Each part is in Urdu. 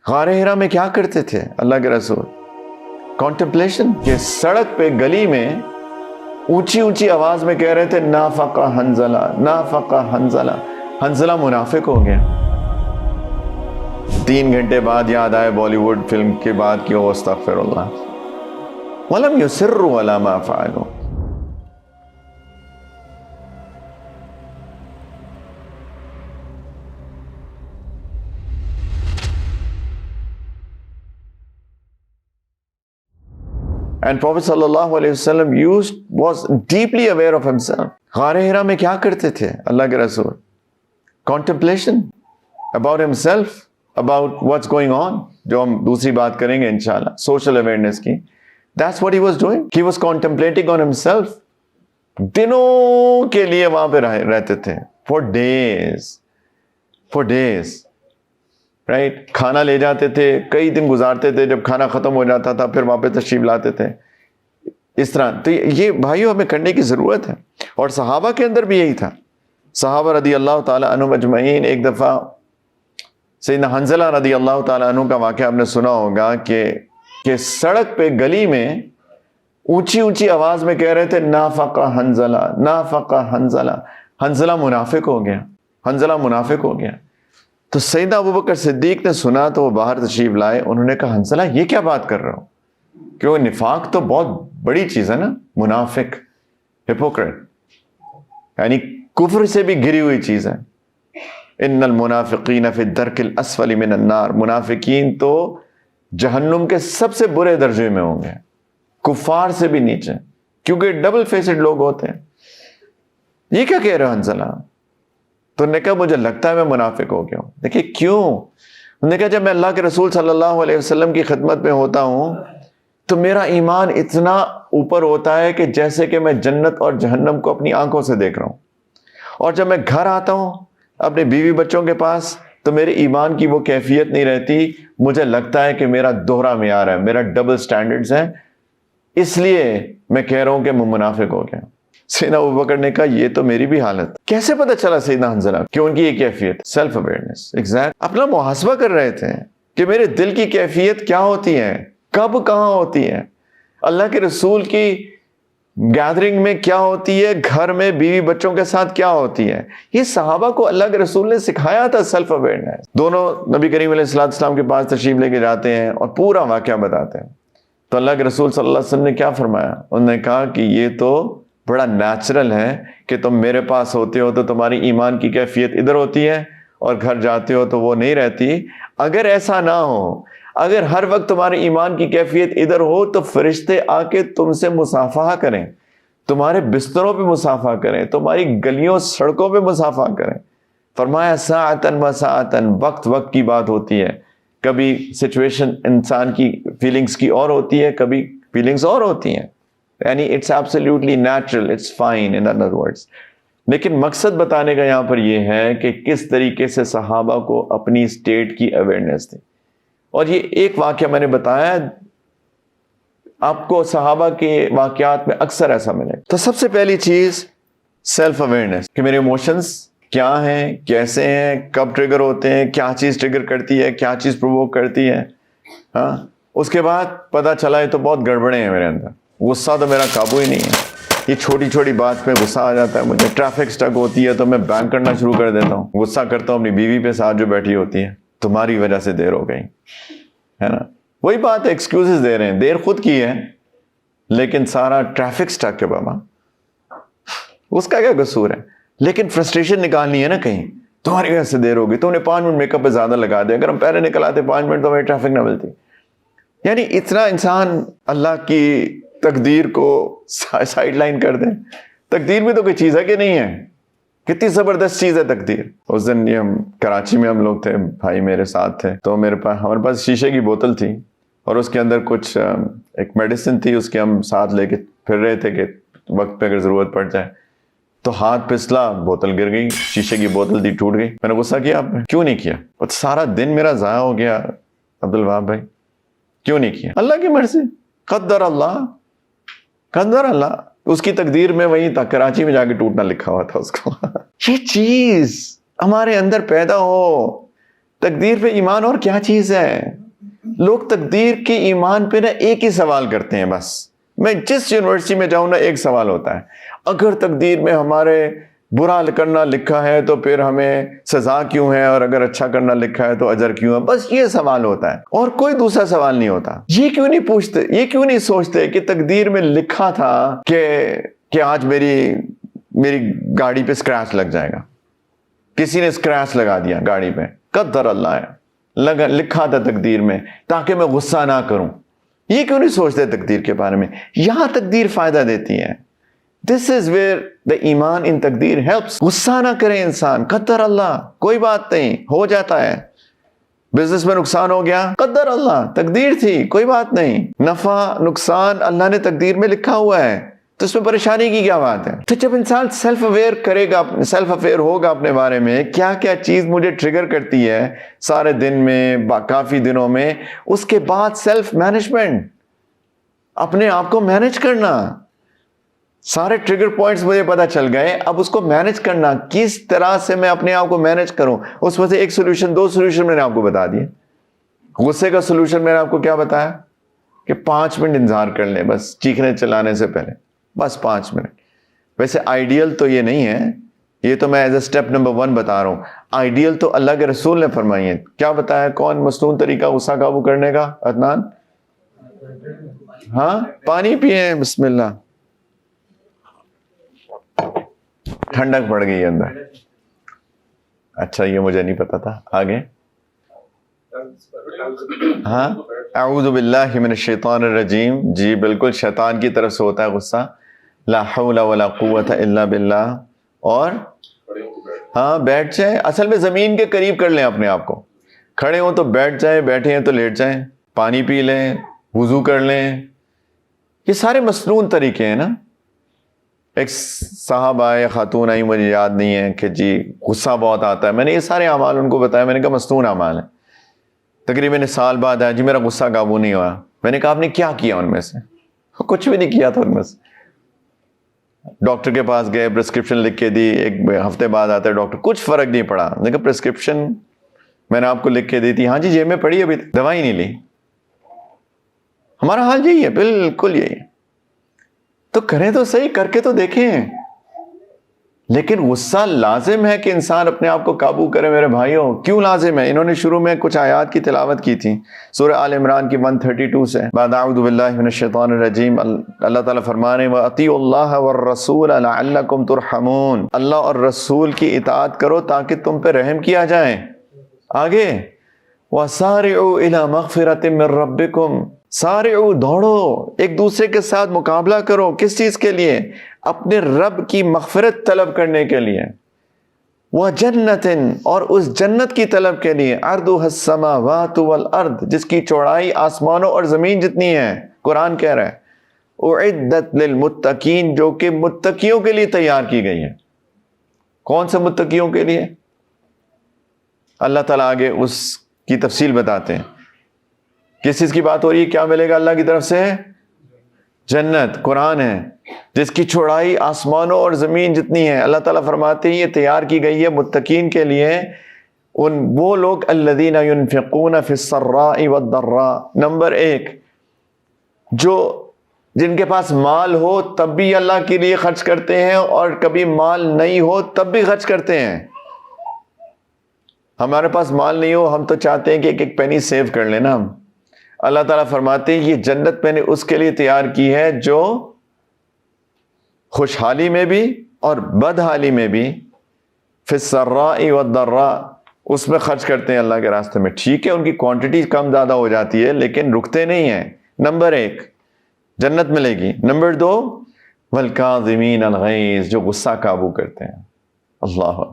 غار ہرا میں کیا کرتے تھے اللہ کے رسول؟ کانٹمپلیشن. کہ سڑک پہ گلی میں اونچی اونچی آواز میں کہہ رہے تھے نافقہ حنظلہ، نافقہ حنظلہ. حنظلہ منافق ہو گیا. 3 گھنٹے بعد یاد آئے بالی ووڈ فلم کے بعد کہ استغفر اللہ. وَلَمْ يُصِرُّوا عَلَىٰ مَا فَعَلُوا. And Prophet sallallahu alayhi wasallam was deeply aware of himself. غار ہرا میں کیا کرتے تھے اللہ کے رسول؟ Contemplation about himself, about what's going on, جو ہم دوسری بات کریں گے انشاءاللہ social awareness کی. That's what he was doing. He was contemplating on himself. دنوں کے لیے وہاں پہ رہتے تھے. For days. Right? کھانا لے جاتے تھے، کئی دن گزارتے تھے، جب کھانا ختم ہو جاتا تھا پھر وہاں پہ تشریف لاتے تھے. اس طرح تو یہ بھائیوں ہمیں کرنے کی ضرورت ہے. اور صحابہ کے اندر بھی یہی تھا. صحابہ رضی اللہ تعالیٰ عنہ اجمعین، ایک دفعہ سیدنا حنظلہ رضی اللہ تعالیٰ عنہ کا واقعہ آپ نے سنا ہوگا کہ سڑک پہ گلی میں اونچی اونچی آواز میں کہہ رہے تھے نافقہ حنظلہ، نافقہ حنظلہ. حنظلہ منافق ہو گیا. حنظلہ منافق ہو گیا. تو سیدنا ابوبکر صدیق نے سنا تو وہ باہر تشریف لائے. انہوں نے کہا حنظلہ یہ کیا بات کر رہے ہو؟ کہ وہ نفاق تو بہت بڑی چیز ہے نا. منافق، ہپوکریٹ، یعنی کفر سے بھی گری ہوئی چیز ہے. ان المنافقین فی الدرک الاسفل من النار. منافقین تو جہنم کے سب سے برے درجے میں ہوں گے، کفار سے بھی نیچے، کیونکہ ڈبل فیسڈ لوگ ہوتے ہیں. یہ کیا کہہ رہے ہو حنظلہ؟ تو انہوں نے کہا مجھے لگتا ہے میں منافق ہو گیا ہوں. دیکھیے کیوں؟ انہوں نے کہا جب میں اللہ کے رسول صلی اللہ علیہ وسلم کی خدمت میں ہوتا ہوں تو میرا ایمان اتنا اوپر ہوتا ہے کہ جیسے کہ میں جنت اور جہنم کو اپنی آنکھوں سے دیکھ رہا ہوں. اور جب میں گھر آتا ہوں اپنے بیوی بچوں کے پاس تو میرے ایمان کی وہ کیفیت نہیں رہتی. مجھے لگتا ہے کہ میرا دوہرا معیار ہے، میرا ڈبل سٹینڈرڈز ہیں، اس لیے میں کہہ رہا ہوں کہ میں منافق ہو گیا. سیدنا ابوبکر نے کہا یہ تو میری بھی حالت. کیسے پتہ چلا سیدنا حنظلہ کہ ان کی یہ کیفیت؟ Self awareness. ایگزیکٹ. اپنا محاسبہ کر رہے تھے کہ میرے دل کی کیفیت کیا ہوتی ہے، کب کہاں ہوتی ہے، اللہ کے رسول کی گیدرنگ میں کیا ہوتی ہے، گھر میں بیوی بچوں کے ساتھ کیا ہوتی ہے. یہ صحابہ کو اللہ کے رسول نے سکھایا تھا سیلف اویئرنس. دونوں نبی کریم علیہ السلام کے پاس تشریف لے کے جاتے ہیں اور پورا واقعہ بتاتے ہیں. تو اللہ کے رسول صلی اللہ علیہ وسلم نے کیا فرمایا؟ انہوں نے کہا کہ یہ تو بڑا نیچرل ہے کہ تم میرے پاس ہوتے ہو تو تمہاری ایمان کی کیفیت ادھر ہوتی ہے اور گھر جاتے ہو تو وہ نہیں رہتی. اگر ایسا نہ ہو، اگر ہر وقت تمہارے ایمان کی کیفیت ادھر ہو تو فرشتے آ کے تم سے مصافحہ کریں، تمہارے بستروں پہ مصافحہ کریں، تمہاری گلیوں سڑکوں پہ مصافحہ کریں. فرمایا ساعتن و ساعتن، وقت وقت کی بات ہوتی ہے. کبھی سچویشن انسان کی فیلنگز کی اور ہوتی ہے، کبھی فیلنگز اور ہوتی ہیں. یعنی it's absolutely natural, it's fine in other words. لیکن مقصد بتانے کا یہاں پر یہ ہے کہ کس طریقے سے صحابہ کو اپنی اسٹیٹ کی اویئرنیس تھی. اور یہ ایک واقعہ میں نے بتایا، آپ کو صحابہ کے واقعات میں اکثر ایسا ملے. تو سب سے پہلی چیز سیلف اویئرنیس، کہ میرے ایموشنز کیا ہیں، کیسے ہیں، کب ٹریگر ہوتے ہیں، کیا چیز ٹریگر کرتی ہے، کیا چیز پرووک کرتی ہے. ہاں، اس کے بعد پتہ چلا یہ تو بہت گڑبڑے ہیں میرے اندر، غصہ تو میرا قابو ہی نہیں ہے. یہ چھوٹی چھوٹی بات پہ غصہ آ جاتا ہے مجھے. ٹریفک سٹک ہوتی ہے تو میں بینک کرنا شروع کر دیتا ہوں. غصہ کرتا ہوں اپنی بیوی پہ ساتھ جو بیٹھی ہوتی ہے، تمہاری وجہ سے دیر ہو گئی، ہے نا. وہی بات ہے، ایکسکیوزز دے رہے ہیں، دیر خود کی ہے لیکن سارا ٹریفک سٹک کے بابا اس کا کیا قصور ہے. لیکن فرسٹریشن نکالنی ہے نا کہیں، تمہاری وجہ سے دیر ہوگی، تم نے 5 منٹ میک اپ پہ زیادہ لگا دیا، اگر ہم پہلے نکل آتے 5 منٹ تو ہمیں ٹریفک نہ ملتی. یعنی اتنا انسان اللہ کی تقدیر کو سائڈ لائن کر دیں. تقدیر بھی تو کوئی چیز ہے کہ نہیں ہے، کتنی زبردست چیز ہے تقدیر. اس دن یہ ہم کراچی میں ہم لوگ تھے، بھائی میرے ساتھ تھے، تو ہمارے پاس شیشے کی بوتل تھی اور اس کے اندر کچھ ایک میڈیسن تھی، اس کے ہم ساتھ لے کے پھر رہے تھے کہ وقت پہ اگر ضرورت پڑ جائے. تو ہاتھ پھسلا، بوتل گر گئی، شیشے کی بوتل تھی ٹوٹ گئی. میں نے غصہ کیا، آپ نے کیوں نہیں کیا؟ اور سارا دن میرا ضائع ہو گیا. عبدالوہاب بھائی کیوں نہیں کیا؟ اللہ کی مرضی، قدر اللہ، قدر اللہ. اس کی تقدیر میں وہیں تھا، کراچی میں جا کے ٹوٹنا لکھا ہوا تھا اس کو. یہ چیز ہمارے اندر پیدا ہو تقدیر پہ ایمان اور کیا چیز ہے؟ لوگ تقدیر کے ایمان پہ نا ایک ہی سوال کرتے ہیں بس. میں جس یونیورسٹی میں جاؤں نا ایک سوال ہوتا ہے, اگر تقدیر میں ہمارے برا کرنا لکھا ہے تو پھر ہمیں سزا کیوں ہے, اور اگر اچھا کرنا لکھا ہے تو اجر کیوں ہے؟ بس یہ سوال ہوتا ہے اور کوئی دوسرا سوال نہیں ہوتا. یہ کیوں نہیں پوچھتے, یہ کیوں نہیں سوچتے کہ تقدیر میں لکھا تھا کہ آج میری گاڑی پہ اسکریچ لگ جائے گا, کسی نے اسکریچ لگا دیا گاڑی پہ, قدر اللہ ہے, لکھا تھا تقدیر میں تاکہ میں غصہ نہ کروں. یہ کیوں نہیں سوچتے تقدیر کے بارے میں؟ یہاں تقدیر فائدہ دیتی ہے. This is where the ایمان in تقدیر helps. غصہ نہ کرے انسان, قدر اللہ, کوئی بات نہیں, ہو جاتا ہے. بزنس میں نقصان ہو گیا, قدر اللہ, تقدیر تھی, کوئی بات نہیں. نفع نقصان اللہ نے تقدیر میں لکھا ہوا ہے, تو اس میں پریشانی کی کیا بات ہے؟ تو جب انسان سیلف اویئر کرے گا, سیلف اویئر ہوگا اپنے بارے میں, کیا کیا چیز مجھے ٹریگر کرتی ہے سارے دن میں, کافی دنوں میں, اس کے بعد سیلف مینجمنٹ, اپنے آپ کو مینج کرنا. سارے ٹریگر پوائنٹس مجھے پتا چل گئے, اب اس کو مینج کرنا, کس طرح سے میں اپنے آپ کو مینج کروں. اس میں سے ایک سولوشن, 2 سولوشن میں نے آپ کو بتا دیے. غصے کا سولوشن میں نے آپ کو کیا بتایا کہ 5 منٹ انتظار کر لیں بس, چیخنے چلانے سے پہلے, بس 5 منٹ. ویسے آئیڈیل تو یہ نہیں ہے, یہ تو میں ایز اے اسٹیپ نمبر 1 بتا رہا ہوں. آئیڈیل تو اللہ کے رسول نے فرمائی ہے. کیا بتایا, کون مسنون طریقہ غصہ قابو کرنے کا؟ عدنان, ہاں, پانی پیئے, بسم اللہ, ٹھنڈک پڑ گئی اندر. اچھا, یہ مجھے نہیں پتا تھا. آگے, ہاں, اعوذ باللہ من الشیطان الرجیم. جی بالکل, شیطان کی طرف سے ہوتا ہے غصہ. لا حول ولا قوت الا باللہ. اور ہاں, بیٹھ جائیں, اصل میں زمین کے قریب کر لیں اپنے آپ کو. کھڑے ہوں تو بیٹھ جائیں, بیٹھے ہیں تو لیٹ جائیں, پانی پی لیں, وضو کر لیں. یہ سارے مسنون طریقے ہیں نا. ایک صاحب آئے, خاتون آئی, مجھے یاد نہیں ہے, کہ جی غصہ بہت آتا ہے. میں نے یہ سارے اعمال ان کو بتایا, میں نے کہا مسنون اعمال ہیں. تقریباً سال بعد آیا, جی میرا غصہ قابو نہیں ہوا. میں نے کہا آپ نے کیا کیا ان میں سے؟ کچھ بھی نہیں کیا تھا ان میں سے. ڈاکٹر کے پاس گئے, پرسکرپشن لکھ کے دی, ایک ہفتے بعد آتا ہے ڈاکٹر, کچھ فرق نہیں پڑا. میں نے کہا پرسکرپشن میں نے آپ کو لکھ کے دی تھی, ہاں جی جیب میں پڑی, ابھی دوائی نہیں لی. ہمارا حال یہی ہے, بالکل یہی ہے. تو کریں تو صحیح, کر کے تو دیکھیں. لیکن غصہ لازم ہے کہ انسان اپنے آپ کو قابو کرے میرے بھائیوں. کیوں لازم ہے؟ انہوں نے شروع میں کچھ آیات کی تلاوت کی تھی سورہ آل عمران کی 132 سے. بعد اعوذ باللہ من الشیطان الرجیم, اللہ تعالیٰ فرما رہے ہیں وَأَطِیعُوا اللَّهَ وَالرَّسُولَ لَعَلَّكُمْ تُرْحَمُونَ. اللہ اور رسول کی اطاعت کرو تاکہ تم پہ رحم کیا جائے. آگے وَسَارِعُوا إِلَى مَغْفِرَةٍ مِّن رَبِّكُمْ. سارعوا, دوڑو, ایک دوسرے کے ساتھ مقابلہ کرو. کس چیز کے لیے؟ اپنے رب کی مغفرت طلب کرنے کے لیے. وَجَنَّةٍ, اور اس جنت کی طلب کے لیے. عَرْضُهَا السَّمَاوَاتُ وَالْأَرْضِ, جس کی چوڑائی آسمانوں اور زمین جتنی ہے. قرآن کہہ رہا ہے اُعِدَّتْ لِلْمُتَّقِينَ, جو کہ متقیوں کے لیے تیار کی گئی ہے. کون سے متقیوں کے لیے؟ اللہ تعالیٰ آگے اس کی تفصیل بتاتے ہیں. کس چیز کی بات ہو رہی ہے؟ کیا ملے گا اللہ کی طرف سے؟ جنت. قرآن ہے جس کی چوڑائی آسمانوں اور زمین جتنی ہے. اللہ تعالیٰ فرماتے ہیں یہ تیار کی گئی ہے متقین کے لیے. وہ لوگ الذین ينفقون فی السراء والضراء. نمبر 1, جن کے پاس مال ہو تب بھی اللہ کے لیے خرچ کرتے ہیں, اور کبھی مال نہیں ہو تب بھی خرچ کرتے ہیں. ہمارے پاس مال نہیں ہو, ہم تو چاہتے ہیں کہ ایک پینی سیو کر لیں نا ہم. اللہ تعالیٰ فرماتے ہیں یہ جنت میں نے اس کے لیے تیار کی ہے جو خوشحالی میں بھی اور بدحالی میں بھی فی السراء والضراء اس میں خرچ کرتے ہیں اللہ کے راستے میں. ٹھیک ہے ان کی کوانٹٹی کم زیادہ ہو جاتی ہے لیکن رکتے نہیں ہیں. نمبر 1 جنت ملے گی. نمبر 2 والکاظمین الغیظ, جو غصہ قابو کرتے ہیں. اللہ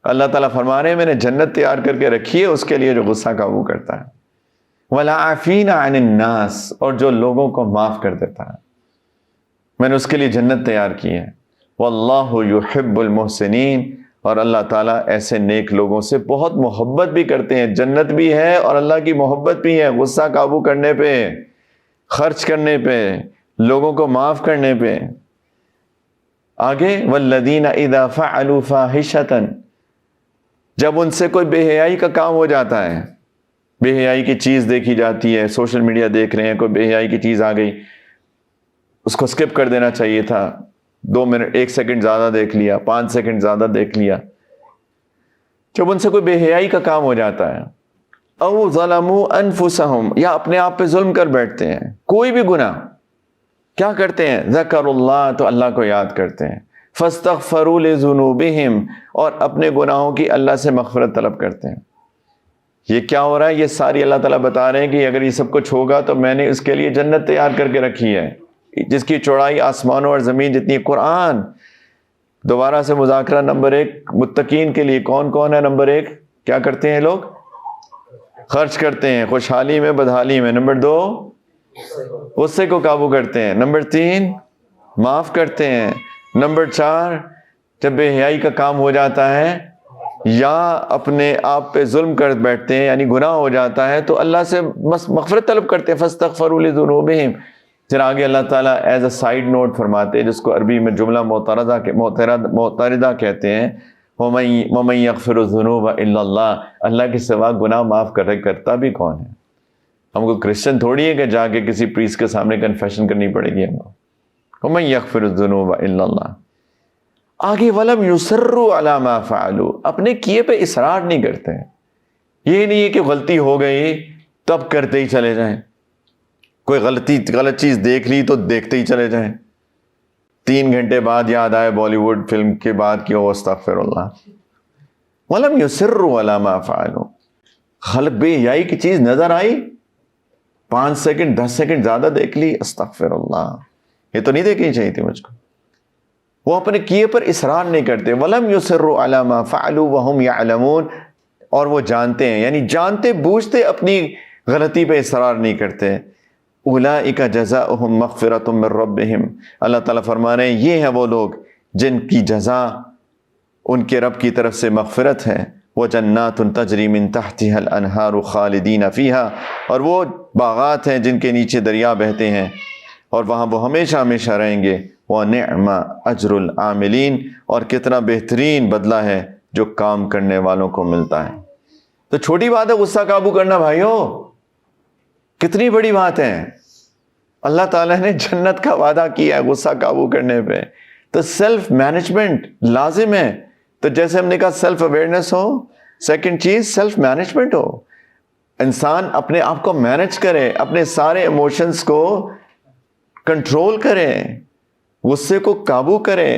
اللہ تعالیٰ فرما رہے ہیں میں نے جنت تیار کر کے رکھی ہے اس کے لیے جو غصہ قابو کرتا ہے. والعافین عن الناس, اور جو لوگوں کو معاف کر دیتا ہے, میں نے اس کے لیے جنت تیار کی ہے. واللہ یحب المحسنین, اور اللہ تعالیٰ ایسے نیک لوگوں سے بہت محبت بھی کرتے ہیں. جنت بھی ہے اور اللہ کی محبت بھی ہے غصہ قابو کرنے پہ, خرچ کرنے پہ, لوگوں کو معاف کرنے پہ. آگے والذین اذا فعلوا فاحشۃ, جب ان سے کوئی بے حیائی کا کام ہو جاتا ہے، بے حیائی کی چیز دیکھی جاتی ہے، سوشل میڈیا دیکھ رہے ہیں، کوئی بے حیائی کی چیز آ گئی، اس کو سکپ کر دینا چاہیے تھا، 2 منٹ 1 سیکنڈ زیادہ دیکھ لیا، 5 سیکنڈ زیادہ دیکھ لیا. جب ان سے کوئی بے حیائی کا کام ہو جاتا ہے، او ظلموا انفسہم، یا اپنے آپ پہ ظلم کر بیٹھتے ہیں، کوئی بھی گناہ، کیا کرتے ہیں؟ ذکروا اللہ، تو اللہ کو یاد کرتے ہیں، فاستغفروا لذنوبہم، اور اپنے گناہوں کی اللہ سے مغفرت طلب کرتے ہیں. یہ کیا ہو رہا ہے؟ یہ ساری اللہ تعالیٰ بتا رہے ہیں کہ اگر یہ سب کچھ ہوگا تو میں نے اس کے لیے جنت تیار کر کے رکھی ہے، جس کی چوڑائی آسمانوں اور زمین جتنی. قرآن دوبارہ سے مذاکرہ. نمبر 1 متقین کے لیے کون کون ہے؟ نمبر 1 کیا کرتے ہیں لوگ؟ خرچ کرتے ہیں، خوشحالی میں بدحالی میں. نمبر 2 غصے کو قابو کرتے ہیں. نمبر 3 معاف کرتے ہیں. نمبر 4 جب بے حیائی کا کام ہو جاتا ہے یا اپنے آپ پہ ظلم کر بیٹھتے ہیں، یعنی گناہ ہو جاتا ہے، تو اللہ سے مغفرت طلب کرتے ہیں. فاستغفروا لذنوبہم. پھر آگے اللہ تعالیٰ ایز اے سائیڈ نوٹ فرماتے ہیں، جس کو عربی میں جملہ معترضہ کہتے ہیں، وَمَن يَغْفِرُ الذُّنُوبَ إِلَّا اللَّهُ، اللہ کے سوا گناہ معاف کرتا بھی کون ہے؟ ہم کو کرسچن تھوڑی ہے کہ جا کے کسی پریسٹ کے سامنے کنفیشن کرنی پڑے گی ہم کو. وَمَن يَغْفِرُ الذُّنُوبَ إِلَّا اللَّهُ. آگے وَلَمْ يُصِرُّوا عَلَى مَا فَعَلُوا، اپنے کیے پہ اصرار نہیں کرتے ہیں. یہ نہیں ہے کہ غلطی ہو گئی تب کرتے ہی چلے جائیں، کوئی غلط چیز دیکھ لی تو دیکھتے ہی چلے جائیں، 3 گھنٹے بعد یاد آئے بالی ووڈ فلم کے بعد کہ او استغفر اللہ. وَلَمْ يُصِرُّوا عَلَى مَا فَعَلُوا. بے حیائی کی چیز نظر آئی، 5 سیکنڈ 10 سیکنڈ زیادہ دیکھ لی، استغفر اللہ، یہ تو نہیں دیکھنی چاہیے تھی مجھ کو. وہ اپنے کیے پر اصرار نہیں کرتے. وَلَمْ يُصِرُّوا عَلَى مَا فَعَلُوا وَهُمْ يَعْلَمُونَ، اور وہ جانتے ہیں، یعنی جانتے بوجھتے اپنی غلطی پہ اصرار نہیں کرتے. اولئک جزاؤہم مغفرۃ من ربہم، اللہ تعالیٰ فرما رہے ہیں یہ ہیں وہ لوگ جن کی جزا ان کے رب کی طرف سے مغفرت ہے. وجنات تجری من تحتها الانہار خالدین فیہا، اور وہ باغات ہیں جن کے نیچے دریا بہتے ہیں اور وہاں وہ ہمیشہ ہمیشہ رہیں گے. وَنِعْمَ أَجْرُ الْعَامِلِينَ، اور کتنا بہترین بدلہ ہے جو کام کرنے والوں کو ملتا ہے. تو چھوٹی بات ہے غصہ قابو کرنا بھائیو، کتنی بڑی بات ہے. اللہ تعالیٰ نے جنت کا وعدہ کیا ہے غصہ قابو کرنے پہ. تو سیلف مینجمنٹ لازم ہے. تو جیسے ہم نے کہا سیلف اویئرنیس ہو، سیکنڈ چیز سیلف مینجمنٹ ہو. انسان اپنے آپ کو مینج کرے، اپنے سارے ایموشنز کو کنٹرول کرے، غصے کو قابو کرے.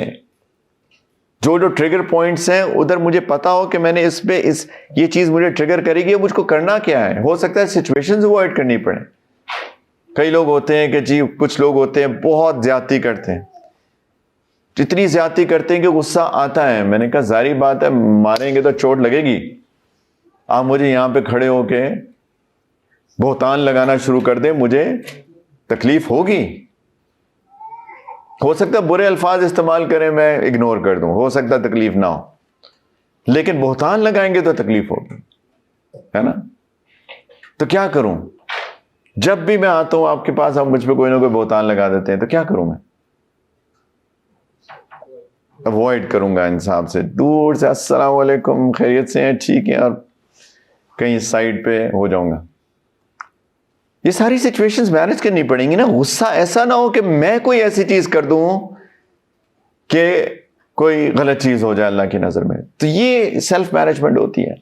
جو ٹریگر پوائنٹس ہیں ادھر مجھے پتا ہو کہ میں نے اس پہ یہ چیز مجھے ٹریگر کرے گی، مجھ کو کرنا کیا ہے. ہو سکتا ہے سچویشنز اوائڈ کرنی پڑے. کئی لوگ ہوتے ہیں کہ جی کچھ لوگ ہوتے ہیں بہت زیادتی کرتے ہیں، اتنی زیادتی کرتے ہیں کہ غصہ آتا ہے. میں نے کہا ظاہری بات ہے ماریں گے تو چوٹ لگے گی. آپ مجھے یہاں پہ کھڑے ہو کے بہتان لگانا شروع کر دیں، مجھے تکلیف ہوگی. ہو سکتا ہے برے الفاظ استعمال کریں میں اگنور کر دوں، ہو سکتا ہے تکلیف نہ ہو، لیکن بہتان لگائیں گے تو تکلیف ہوگی، ہے نا. تو کیا کروں؟ جب بھی میں آتا ہوں آپ کے پاس آپ مجھ پہ کوئی نہ کوئی بہتان لگا دیتے ہیں، تو کیا کروں میں؟ اوائڈ کروں گا انصاف سے، دور سے السلام علیکم خیریت سے ہیں ٹھیک ہے، اور کہیں سائڈ پہ ہو جاؤں گا. یہ ساری سچویشنز مینیج کرنی پڑیں گی نا. غصہ ایسا نہ ہو کہ میں کوئی ایسی چیز کر دوں کہ کوئی غلط چیز ہو جائے اللہ کی نظر میں. تو یہ سیلف مینجمنٹ ہوتی ہے.